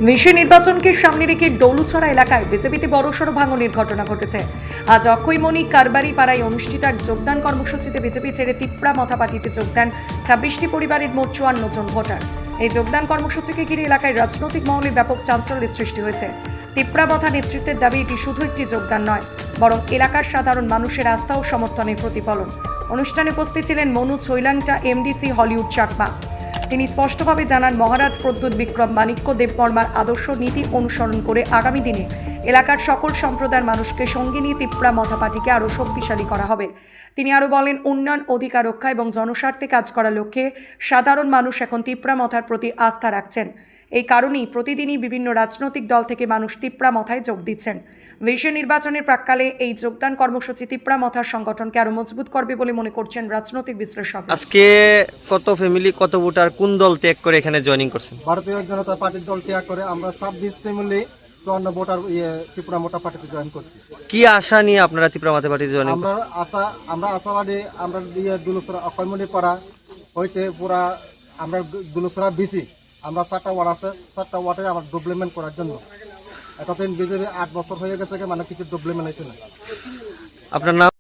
বিশেষ নির্বাচনকে সামনে রেখে ডৌলুছড়া এলাকায় বিজেপিতে বড়সড় ভাঙনের ঘটনা ঘটেছে। আজ অক্ষয়মণি কারবারি পাড়ায় অনুষ্ঠিত এক যোগদান কর্মসূচিতে বিজেপি ছেড়ে তিপ্রা মথা পার্টিতে যোগ দেন 26টি পরিবারের মোট 54 জন ভোটার। এই যোগদান কর্মসূচিকে ঘিরে এলাকায় রাজনৈতিক মহলে ব্যাপক চাঞ্চল্যের সৃষ্টি হয়েছে। তিপ্রা মথা নেতৃত্বের দাবি এটি শুধু একটি যোগদান নয়, বরং এলাকার সাধারণ মানুষের আস্থা ও সমর্থনের প্রতিফলন। অনুষ্ঠানে উপস্থিত ছিলেন মনু চৈলাংটা এমডিসি হলিউড চাকমা। তিনি স্পষ্টভাবে জানান, মহারাজ প্রদ্যুৎ বিক্রম মাণিক্য দেববর্মার আদর্শ নীতি অনুসরণ করে আগামী দিনে এলাকার সকল সম্প্রদায়ের মানুষকে সঙ্গে নিয়ে তিপ্রা মথা পার্টিকে আরও শক্তিশালী করা হবে। তিনি আরও বলেন, উন্নয়ন, অধিকার রক্ষা এবং জনস্বার্থে কাজ করার লক্ষ্যে সাধারণ মানুষ এখন তিপ্রা মথার প্রতি আস্থা রাখছেন। এই কারণেই প্রতিদিনই বিভিন্ন রাজনৈতিক দল থেকে মানুষ তিপ্রা মথায় যোগ দিচ্ছেন। বিশেষ নির্বাচনের প্রাক্কালে এই যোগদান কর্মসূচি তিপ্রা মথার সংগঠনকে আরও মজবুত করবে বলে মনে করছেন রাজনৈতিক বিশ্লেষক। আজকে কত ফ্যামিলি, কত ভোটার কোন দল ত্যাগ করে এখানে জয়েনিং করছেন? ভারতীয় জনতা পার্টির দল ত্যাগ করে আমরা 26 ফ্যামিলি 54 ভোটার ত্রিপুরা মোটা পার্টিতে জয়েন করছি। কি আশা নিয়ে আপনারা ত্রিপুরা মথা পার্টি জয়েনিং? আমরা আশাবাদী, আমরা দুলুসরা অক্ষয়মণি পাড়া হইতে পুরা আমরা দুলুসরা বিসি আমরা 7টা ওয়ার্ড আছে, 7টা ওয়ার্ডে আমার ডেভেলপমেন্ট করার জন্য। এতদিন বিজেপি 8 বছর হয়ে গেছে, মানে কিছু ডেভেলপমেন্ট হয়েছে না। আপনার নাম?